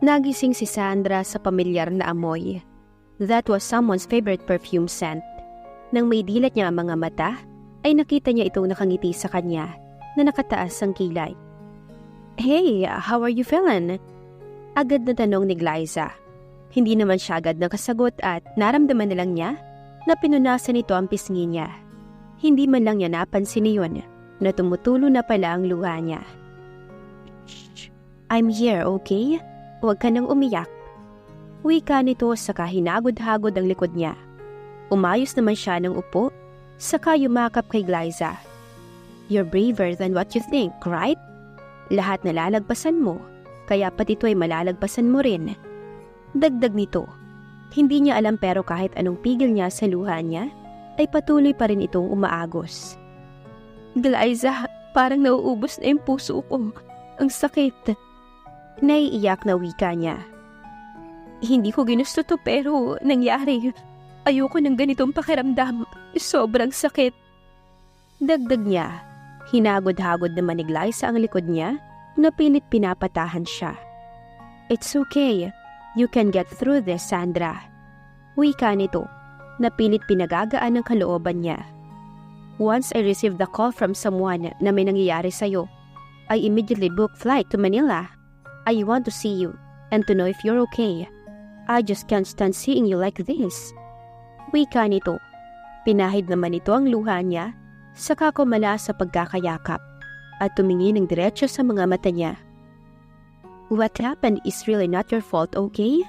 Nagising si Sandra sa pamilyar na amoy. That was someone's favorite perfume scent. Nang may dilat niya ang mga mata, ay nakita niya itong nakangiti sa kanya na nakataas ang kilay. "Hey, how are you feeling?" Agad na tanong ni Glyza. Hindi naman siya agad nakasagot at naramdaman na lang niya na pinunasan nito ang pisngi niya. Hindi man lang niya napansin niyon na tumutulo na pala ang luha niya. "Shh, I'm here, okay? Huwag ka nang umiyak." Wika nito saka hinagod-hagod ang likod niya. Umayos naman siya ng upo, saka yumakap kay Glyza. "You're braver than what you think, right? Lahat nalalagpasan mo, kaya pati ito ay malalagpasan mo rin." Dagdag nito, hindi niya alam pero kahit anong pigil niya sa luha niya, ay patuloy pa rin itong umaagos. "Glyza, parang nauubos na yung puso ko. Ang sakit." Naiiyak na wika niya. "Hindi ko ginusto to pero nangyari. Ayoko ng ganitong pakiramdam. Sobrang sakit." Dagdag niya, hinagod-hagod naman ni Glyza ang likod niya na pilit pinapatahan siya. "It's okay. You can get through this, Sandra." Wika nito, na pilit pinagagaan ng kalooban niya. "Once I received the call from someone na may nangyayari sa'yo, I immediately booked flight to Manila. I want to see you and to know if you're okay. I just can't stand seeing you like this." Wika nito. Pinahid naman ito ang luha niya, saka kumala sa pagkakayakap at tumingin ng diretso sa mga mata niya. "What happened is really not your fault, okay?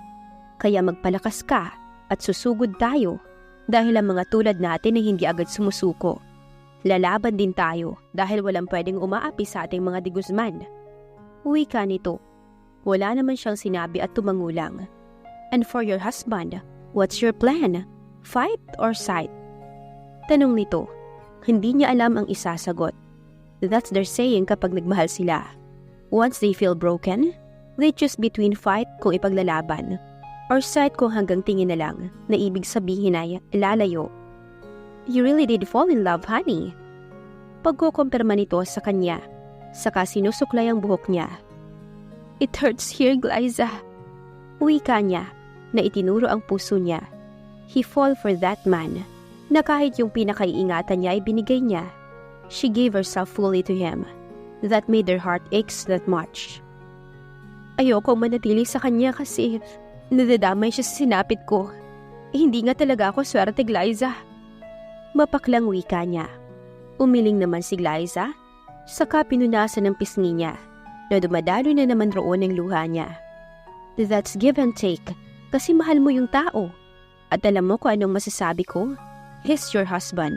Kaya magpalakas ka at susugod tayo dahil ang mga tulad natin ay hindi agad sumusuko. Lalaban din tayo dahil walang pwedeng umaapi sa ating mga Di Guzman." Wika nito. Wala naman siyang sinabi at tumangulang. "And for your husband, what's your plan? Fight or sight?" Tanong nito. Hindi niya alam ang isasagot. That's their saying kapag nagmahal sila. Once they feel broken, they choose between fight kung ipaglalaban or sight kung hanggang tingin na lang na ibig sabihin ay lalayo. "You really did fall in love, honey." Pagkukumpirma nito sa kanya, saka sinusuklay ang buhok niya. "It hurts here, Glyza." Wika niya na itinuro ang puso niya. He fall for that man na kahit yung pinakaiingatan niya ay binigay niya. She gave herself fully to him. That made her heart aches that much. "Ayoko manatili sa kanya kasi nadadamay siya sa sinapit ko. Hindi nga talaga ako swerte, Glyza." Mapaklang wika niya. Umiling naman si Glyza, saka pinunasan ng pisngi niya na dumadaloy na naman roon ang luha niya. "That's give and take kasi mahal mo yung tao. At alam mo kung anong masasabi ko? He's your husband.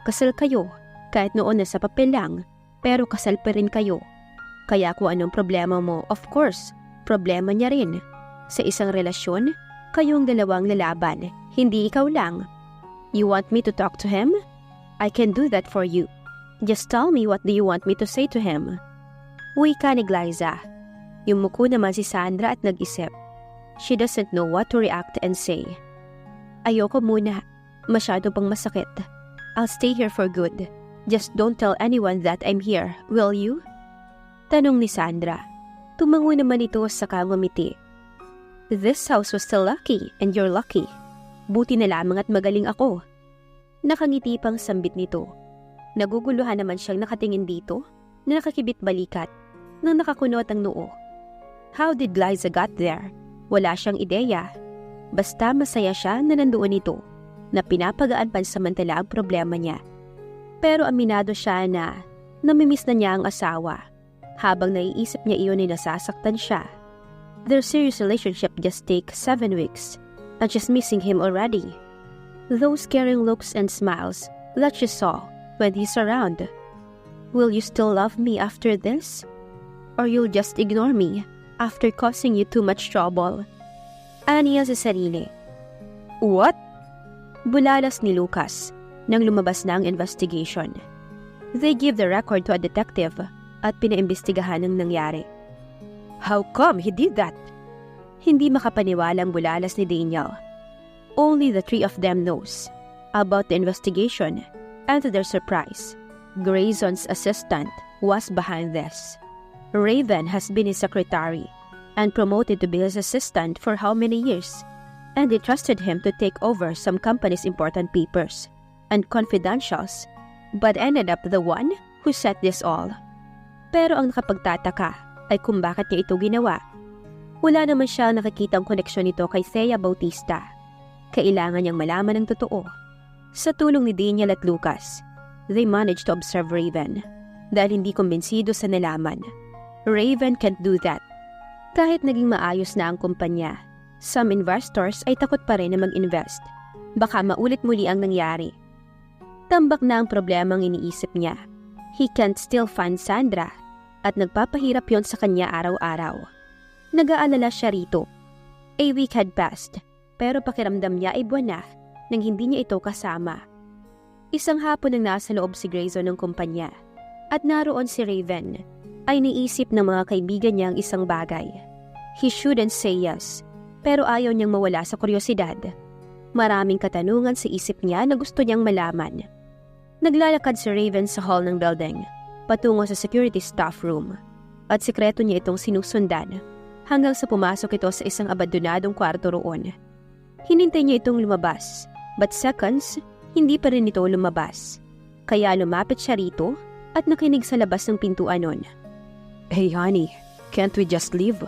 Kasal kayo, kahit noon na sa papel lang, pero kasal pa rin kayo. Kaya kung anong problema mo, of course, problema niya rin. Sa isang relasyon, kayong dalawang lalaban, hindi ikaw lang. You want me to talk to him? I can do that for you. Just tell me what do you want me to say to him." Wika ni Glyza. Yumuko naman si Sandra at nag-isip. She doesn't know what to react and say. "Ayoko muna. Masyado pang masakit. I'll stay here for good. Just don't tell anyone that I'm here, will you?" Tanong ni Sandra. Tumango naman ito saka ngumiti. "This house was still lucky and you're lucky. Buti na lamang at magaling ako." Nakangiti pang sambit nito. Naguguluhan naman siyang nakatingin dito na nakakibit balikat nang nakakunot ang noo. How did Glyza got there? Wala siyang ideya. Basta masaya siya na nandoon ito, na pinapagaan pansamantala ang problema niya. Pero aminado siya na namimiss na niya ang asawa. Habang naiisip niya iyon ay nasasaktan siya. Their serious relationship just takes 7 weeks and she's missing him already. Those caring looks and smiles that she saw when he's around. Will you still love me after this? Or you'll just ignore me after causing you too much trouble? Aniya sa sarili. What? Bulalas ni Lucas nang lumabas na ang investigation. They give the record to a detective at pinaimbestigahan ang nangyari. How come he did that? Hindi makapaniwalang bulalas ni Daniel. Only the three of them knows about the investigation, and to their surprise, Grayson's assistant was behind this. Raven has been his secretary, and promoted to be his assistant for how many years, and they trusted him to take over some company's important papers and confidentials, but ended up the one who set this all. Pero ang nakapagtataka ay kung bakit niya ito ginawa. Wala naman siya nakikitang koneksyon nito kay Thea Bautista. Kailangan niyang malaman ang totoo. Sa tulong ni Daniel at Lucas, they managed to observe Raven dahil hindi kumbinsido sa nalaman. Raven can't do that. Kahit naging maayos na ang kumpanya, some investors ay takot pa rin na mag-invest. Baka maulit muli ang nangyari. Tambak na ang problemang iniisip niya. He can't still find Sandra at nagpapahirap yon sa kanya araw-araw. Nag-aalala siya rito. A week had passed, pero pakiramdam niya ay buwan na nang hindi niya ito kasama. Isang hapon nang nasa loob si Grayson ng kumpanya at naroon si Raven, ay niisip ng mga kaibigan niya ang isang bagay. He shouldn't say yes, pero ayaw niyang mawala sa kuryosidad. Maraming katanungan sa isip niya na gusto niyang malaman. Naglalakad si Raven sa hall ng building, patungo sa security staff room, at sikreto niya itong sinusundan hanggang sa pumasok ito sa isang abandonadong kwarto roon. Hinintay niya itong lumabas, but seconds, hindi pa rin ito lumabas. Kaya lumapit siya rito at nakinig sa labas ng pintuan nun. "Hey honey, can't we just leave?"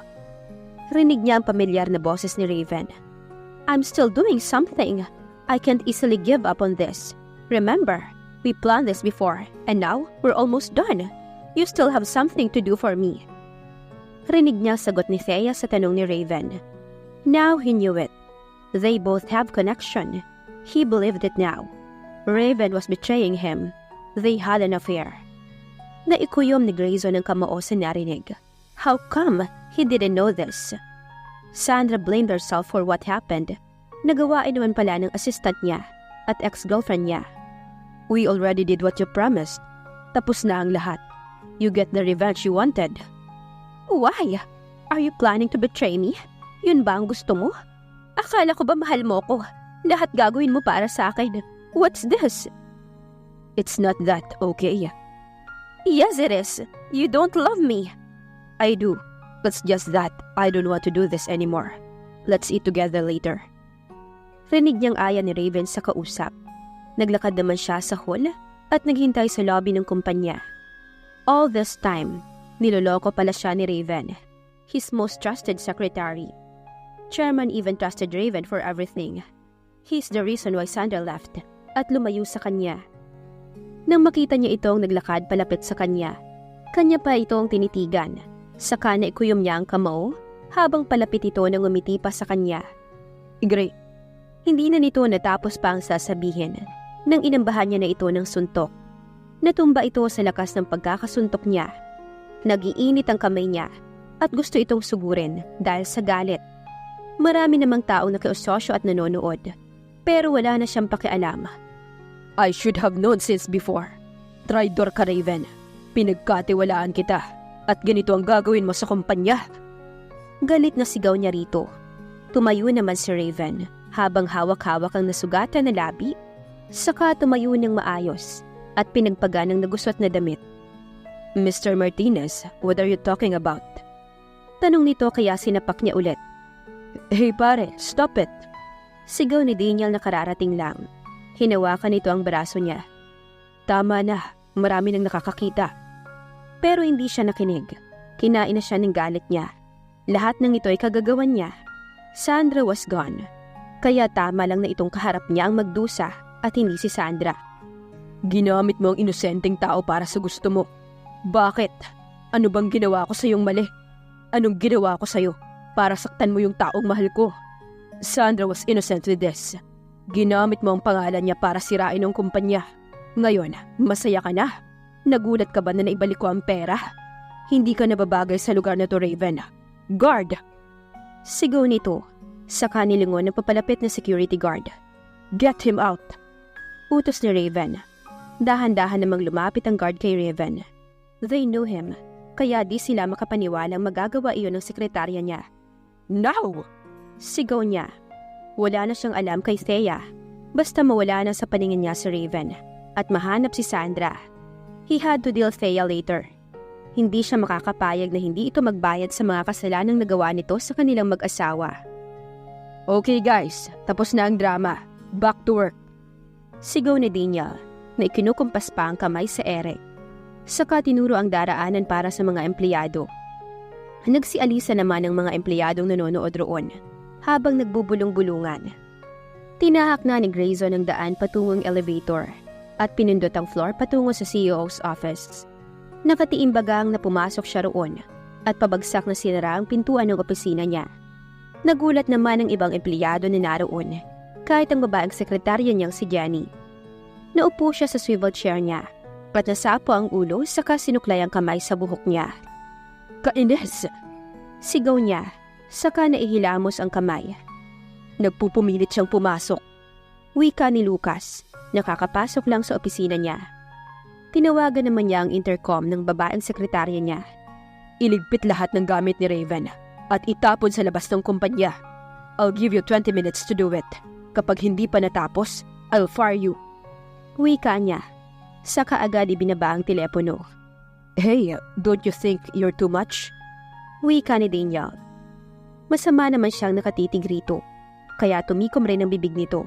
Rinig niya ang pamilyar na boses ni Raven. "I'm still doing something. I can't easily give up on this. Remember, we planned this before, and now we're almost done. You still have something to do for me." Rinig niya sagot ni Thea sa tanong ni Raven. Now he knew it. They both have connection. He believed it now. Raven was betraying him. They had an affair. Naikuyom ni Grayson ang kamao sa narinig. How come he didn't know this? Sandra blamed herself for what happened. Nagawain naman pala ng assistant niya at ex-girlfriend niya. "We already did what you promised. Tapos na ang lahat. You get the revenge you wanted." "Why? Are you planning to betray me? Yun ba ang gusto mo? Akala ko ba mahal mo ko? Lahat gagawin mo para sa akin. What's this?" "It's not that, okay?" "Yes, it is. You don't love me." "I do. It's just that I don't want to do this anymore. Let's eat together later." Rinig niyang aya ni Raven sa kausap. Naglakad naman siya sa hall at naghintay sa lobby ng kumpanya. All this time, niloloko pala siya ni Raven, his most trusted secretary. Chairman even trusted Raven for everything. He's the reason why Sandra left at lumayo sa kanya. Nang makita niya itong naglakad palapit sa kanya pa itong tinitigan. Saka naikuyom niya ang kamao habang palapit ito nang umiti pa sa kanya. "Great." Hindi na nito natapos pa ang sasabihin nang inambahan niya na ito ng suntok. Natumba ito sa lakas ng pagkakasuntok niya. Nag-iinit ang kamay niya at gusto itong sugurin dahil sa galit. Marami namang taong nakiusosyo at nanonood, pero wala na siyang pakialam. "I should have known since before. Traidor ka, Raven. Pinagkatiwalaan kita at ganito ang gagawin mo sa kumpanya." Galit na sigaw niya rito. Tumayo naman si Raven habang hawak-hawak ang nasugatan na labi. Saka tumayo niyang maayos at pinagpagan ng nagusot na damit. "Mr. Martinez, what are you talking about?" Tanong nito kaya sinapak niya ulit. "Hey pare, stop it!" Sigaw ni Daniel na kararating lang. Hinawakan nito ang braso niya. "Tama na, marami nang nakakakita." Pero hindi siya nakinig. Kinain na siya ng galit niya. Lahat ng ito ay kagagawan niya. Sandra was gone. Kaya tama lang na itong kaharap niya ang magdusa at hindi si Sandra. "Ginamit mo ang inosenteng tao para sa gusto mo. Bakit? Ano bang ginawa ko sa iyong mali? Anong ginawa ko sa iyo para saktan mo yung taong mahal ko? Sandra was innocent with this. Ginamit mo ang pangalan niya para sirain ang kumpanya. Ngayon, masaya ka na? Nagulat ka ba na naibalik ko ang pera? Hindi ka nababagay sa lugar na to, Raven. Guard!" Sigaw nito. Saka nilingon ng papalapit na security guard. "Get him out!" Utos ni Raven. Dahan-dahan namang lumapit ang guard kay Raven. They knew him, kaya di sila makapaniwalang magagawa iyon ng sekretarya niya. "Now!" Sigaw niya. Wala na siyang alam kay Thea. Basta mawala na sa paningin niya si Raven at mahanap si Sandra. He had to deal Thea later. Hindi siya makakapayag na hindi ito magbayad sa mga kasalanang nagawa nito sa kanilang mag-asawa. Okay guys, tapos na ang drama. Back to work. Sigaw ni Daniel na ikinukumpas pa ang kamay sa Eric. Saka tinuro ang daraanan para sa mga empleyado. Nagsialisa naman ang mga empleyadong nanonood roon habang nagbubulong-bulungan. Tinahak na ni Grayson ang daan patungong elevator at pinindot ang floor patungo sa CEO's office. Nakatiimbagang na pumasok siya roon at pabagsak na sinara ang pintuan ng opisina niya. Nagulat naman ang ibang empleyado na naroon, kahit ang babaeng sekretarya niyang si Jenny. Naupo siya sa swivel chair niya at nasapo ang ulo saka sinuklay ang kamay sa buhok niya. Kainis! Sigaw niya, saka naihilamos ang kamay. Nagpupumilit siyang pumasok. Wika ni Lucas, nakakapasok lang sa opisina niya. Tinawagan naman niya ang intercom ng babaeng sekretarya niya. Iligpit lahat ng gamit ni Raven at itapon sa labas ng kumpanya. I'll give you 20 minutes to do it. Kapag hindi pa natapos, I'll fire you. Wika niya. Saka agad ibinaba ang telepono. Hey, don't you think you're too much? Wika ni Daniel. Masama naman siyang nakatitig rito, kaya tumikom rin ang bibig nito.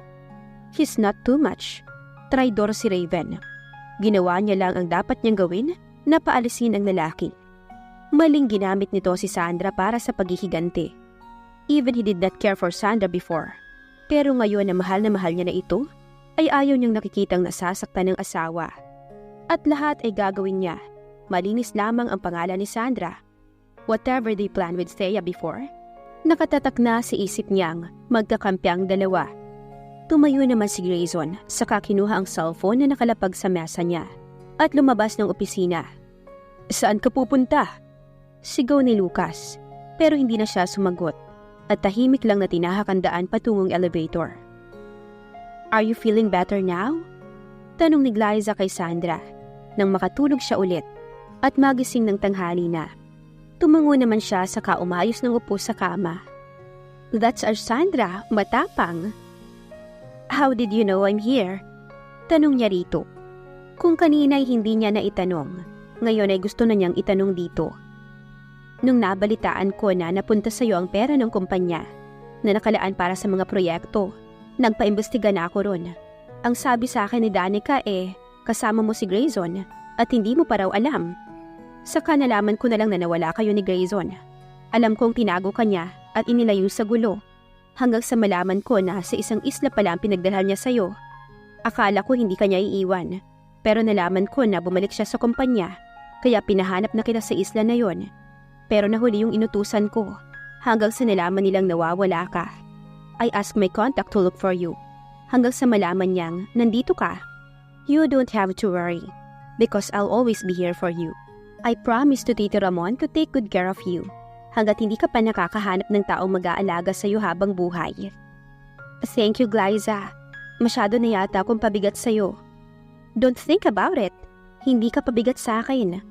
He's not too much. Traidor si Raven. Ginawa niya lang ang dapat niyang gawin na paalisin ang lalaki. Maling ginamit nito si Sandra para sa paghihiganti. Even he did not care for Sandra before. Pero ngayon na mahal niya na ito, ay ayaw niyang nakikitang nasasaktan ng asawa. At lahat ay gagawin niya. Malinis lamang ang pangalan ni Sandra. Whatever they planned with Thea before, nakatatak na sa isip niyang magkakampi ang dalawa. Tumayo naman si Grayson, saka kinuha ang cellphone na nakalapag sa mesa niya at lumabas ng opisina. Saan ka pupunta? Sigaw ni Lucas, pero hindi na siya sumagot at tahimik lang na tinahak ang daan patungong elevator. Are you feeling better now? Tanong ni Glyza kay Sandra nang makatulog siya ulit at magising ng tanghali na. Tumango naman siya saka umayos ng upo sa kama. That's our Sandra, matapang. How did you know I'm here? Tanong niya rito. Kung kanina'y hindi niya na itanong, ngayon ay gusto na niyang itanong dito. Nung nabalitaan ko na napunta sa iyo ang pera ng kumpanya na nakalaan para sa mga proyekto, nagpaimbestiga na ako ron. Ang sabi sa akin ni Danica kasama mo si Grayson at hindi mo pa raw alam. Saka nalaman ko na lang na nawala kayo ni Grayson. Alam kong tinago ka niya at inilayo sa gulo. Hanggang sa malaman ko na sa isang isla pala ang pinagdalhan niya sa'yo. Akala ko hindi ka niya iiwan. Pero nalaman ko na bumalik siya sa kumpanya. Kaya pinahanap na kita sa isla na yon. Pero nahuli yung inutusan ko. Hanggang sa nalaman nilang nawawala ka. I asked my contact to look for you. Hanggang sa malaman niyang nandito ka. You don't have to worry. Because I'll always be here for you. I promise to Tito Ramon to take good care of you. Hanggat hindi ka pa nakakahanap ng taong mag-aalaga sa iyo habang buhay. Thank you, Glyza. Masyado na yata akong pabigat sa iyo. Don't think about it. Hindi ka pabigat sa akin.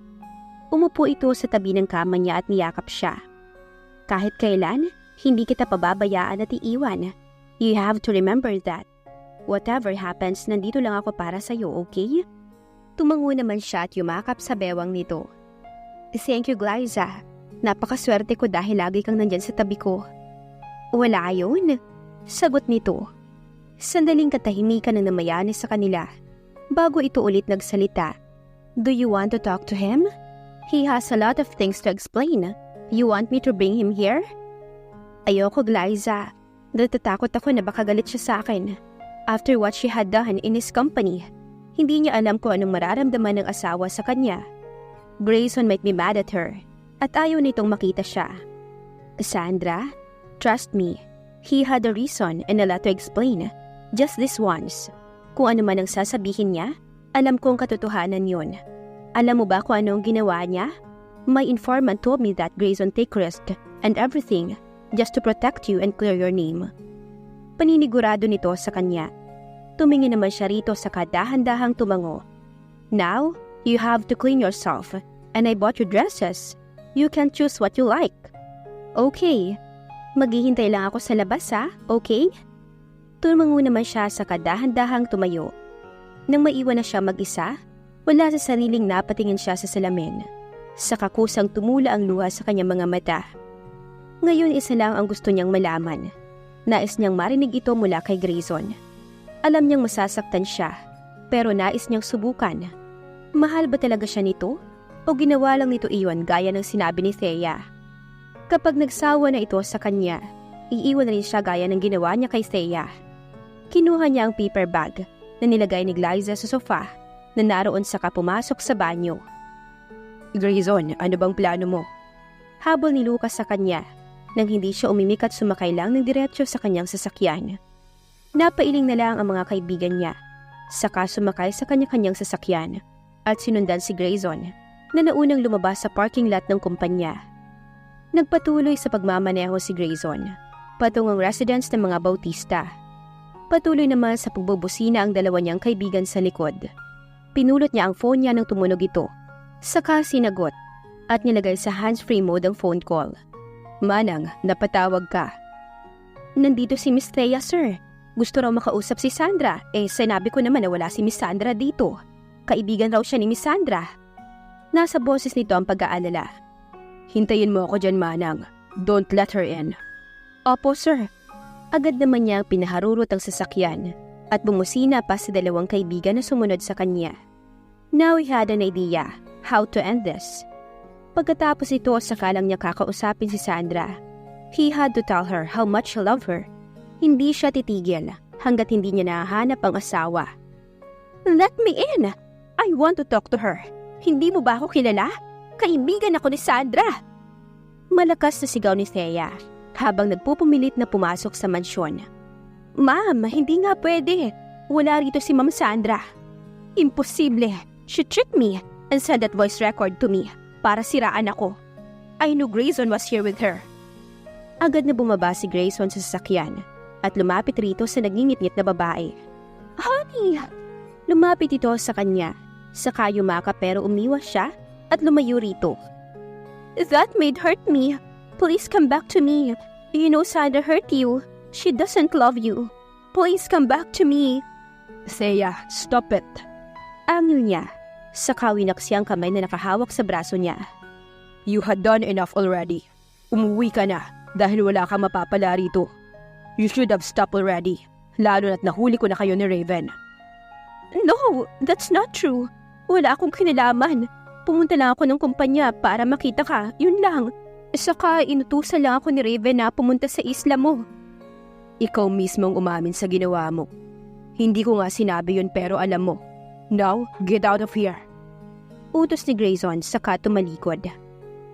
Umupo ito sa tabi ng kama niya at niyakap siya. Kahit kailan, hindi kita pababayaan at iiwan. You have to remember that. Whatever happens, nandito lang ako para sa iyo, okay? Tumango naman siya at yumakap sa bewang nito. Thank you, Glyza. Napakaswerte ko dahil lagi kang nandyan sa tabi ko. Wala yun, sagot nito. Sandaling katahimikan ng namayani sa kanila. Bago ito ulit nagsalita. Do you want to talk to him? He has a lot of things to explain. You want me to bring him here? Ayoko, Glyza. Natatakot ako na baka galit siya sa akin. After what she had done in his company, hindi niya alam kung anong mararamdaman ng asawa sa kanya. Grayson might be mad at her. At ayaw nitong makita siya. Sandra, trust me, he had a reason and a lot to explain. Just this once. Kung ano man ang sasabihin niya, alam kong katotohanan yun. Alam mo ba kung ano ang ginawa niya? My informant told me that Grayson take risk and everything just to protect you and clear your name. Paninigurado nito sa kanya. Tumingin naman siya rito sa kadahan-dahang tumango. Now, you have to clean yourself and I bought you dresses. You can choose what you like. Okay. Maghihintay lang ako sa labas ha, okay? Tumango naman siya sa kadahan-dahang tumayo. Nang maiwan na siya mag-isa, wala sa sariling napatingin siya sa salamin. Saka kusang tumula ang luha sa kanyang mga mata. Ngayon isa lang ang gusto niyang malaman. Nais niyang marinig ito mula kay Grayson. Alam niyang masasaktan siya, pero nais niyang subukan. Mahal ba talaga siya nito? O ginawa lang nito iyon gaya ng sinabi ni Thea? Kapag nagsawa na ito sa kanya, iiwan na rin siya gaya ng ginawa niya kay Thea. Kinuha niya ang paper bag na nilagay ni Glyza sa sofa na naroon saka pumasok sa banyo. Grayson, ano bang plano mo? Habol ni Lucas sa kanya nang hindi siya umimik at sumakay lang ng diretso sa kanyang sasakyan. Napailing na lang ang mga kaibigan niya, saka sumakay sa kanya-kanyang sasakyan at sinundan si Grayson na naunang lumabas sa parking lot ng kumpanya. Nagpatuloy sa pagmamaneho si Grayson patungong residence ng mga Bautista. Patuloy naman sa pagbubusina ang dalawa niyang kaibigan sa likod. Pinulot niya ang phone niya nang tumunog ito, saka sinagot at nilagay sa hands-free mode ang phone call. Manang, napatawag ka. Nandito si Miss Thea, sir. Gusto raw makausap si Sandra. Sinabi ko naman na wala si Miss Sandra dito. Kaibigan raw siya ni Miss Sandra. Nasa boses nito ang pag-aalala. Hintayin mo ako dyan, Manang. Don't let her in. Opo, sir. Agad naman niya pinaharurot ang sasakyan at bumusina pa sa dalawang kaibigan na sumunod sa kanya. Now he had an idea how to end this. Pagkatapos ito, saka lang niya kakausapin si Sandra. He had to tell her how much he loved her. Hindi siya titigil hanggat hindi niya nahahanap ang asawa. Let me in! I want to talk to her. Hindi mo ba ako kilala? Kaibigan ako ni Sandra! Malakas na sigaw ni Thea habang nagpupumilit na pumasok sa mansyon. Ma'am, hindi nga pwede. Wala rito si Ma'am Sandra. Imposible. She tricked me and sent that voice record to me para siraan ako. I knew Grayson was here with her. Agad na bumaba si Grayson sa sasakyan at lumapit rito sa nagingit-ngit na babae. Honey! Lumapit ito sa kanya, saka yumaka pero umiwas siya at lumayo rito. That maid hurt me. Please come back to me. You know Sandra hurt you. She doesn't love you. Please come back to me. Thea, stop it. Angil niya. Saka winaksi ang kamay na nakahawak sa braso niya. You had done enough already. Umuwi ka na dahil wala kang mapapala rito. You should have stopped already, lalo na't nahuli ko na kayo ni Raven. No, that's not true. Wala akong kinalaman. Pumunta lang ako ng kumpanya para makita ka, yun lang. Saka inutusan lang ako ni Raven na pumunta sa isla mo. Ikaw mismong umamin sa ginawa mo. Hindi ko nga sinabi yun pero alam mo. Now, get out of here. Utos ni Grayson saka tumalikod.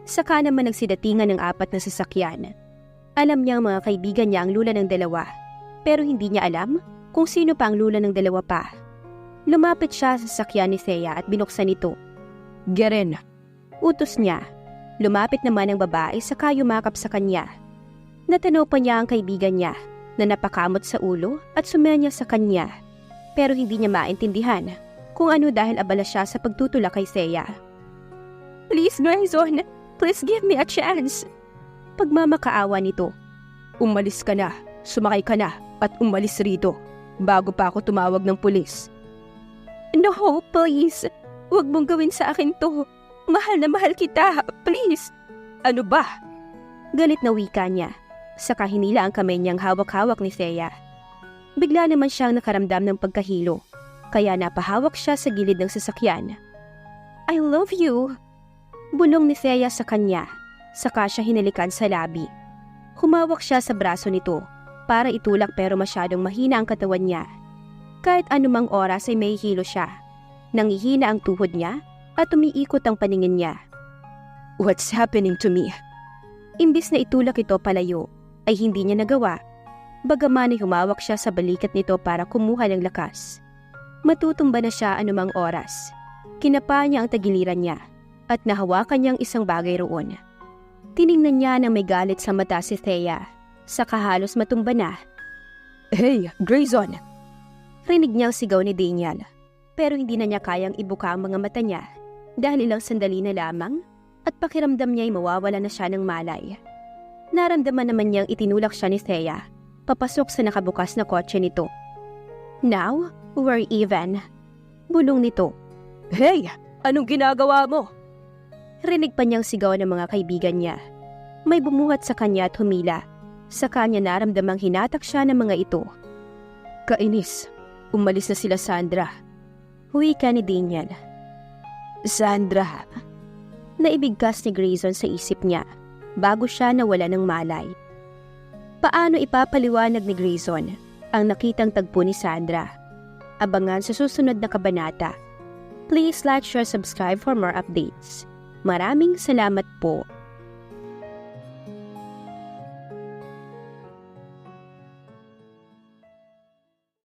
Saka naman nagsidatingan ng 4 na sasakyan. Alam niya ang mga kaibigan niya ang lula ng dalawa, pero hindi niya alam kung sino pa ang lula ng dalawa pa. Lumapit siya sa sasakyan ni Thea at binuksan ito. Get in. Utos niya. Lumapit naman ang babae saka yumakap sa kanya. Natanaw pa niya ang kaibigan niya na napakamot sa ulo at sumenya sa kanya, pero hindi niya maintindihan kung ano dahil abala siya sa pagtutulak kay Thea. Please, Grayson, please give me a chance. Pagmamakaawa nito. Umalis ka na, sumakay ka na, at umalis rito, bago pa ako tumawag ng pulis. No, please. Huwag mong gawin sa akin to. Mahal na mahal kita, please. Ano ba? Galit na wika niya. Saka hinila ang kamay niyang hawak-hawak ni Thea. Bigla naman siyang nakaramdam ng pagkahilo, kaya napahawak siya sa gilid ng sasakyan. I love you. Bulong ni Thea sa kanya, saka siya hinalikan sa labi. Humawak siya sa braso nito para itulak pero masyadong mahina ang katawan niya. Kahit anumang oras ay may hilo siya. Nangihina ang tuhod niya at umiikot ang paningin niya. What's happening to me? Imbis na itulak ito palayo, ay hindi niya nagawa. Bagaman ay humawak siya sa balikat nito para kumuha ng lakas. Matutumba na siya anumang oras. Kinapa niya ang tagiliran niya at nahawakan niyang isang bagay roon. Tiningnan niya na may galit sa mata si Thea, saka halos matumba na. Hey, Grayson! Rinig niyang sigaw ni Daniel, pero hindi na niya kayang ibuka ang mga mata niya dahil ilang sandali na lamang at pakiramdam niya ay mawawala na siya ng malay. Naramdaman naman niyang itinulak siya ni Thea papasok sa nakabukas na kotse nito. Now, we're even. Bulong nito. Hey! Anong ginagawa mo? Rinig pa niyang sigaw ng mga kaibigan niya. May bumuhat sa kanya at humila. Saka niya naramdamang hinatak siya ng mga ito. Kainis, umalis na sila, Sandra. Huwika ni Daniel. Sandra. Naibigkas ni Grayson sa isip niya bago siya nawala ng malay. Paano ipapaliwanag ni Grayson ang nakitang tagpo ni Sandra? Abangan sa susunod na kabanata. Please like, share, subscribe for more updates. Maraming salamat po.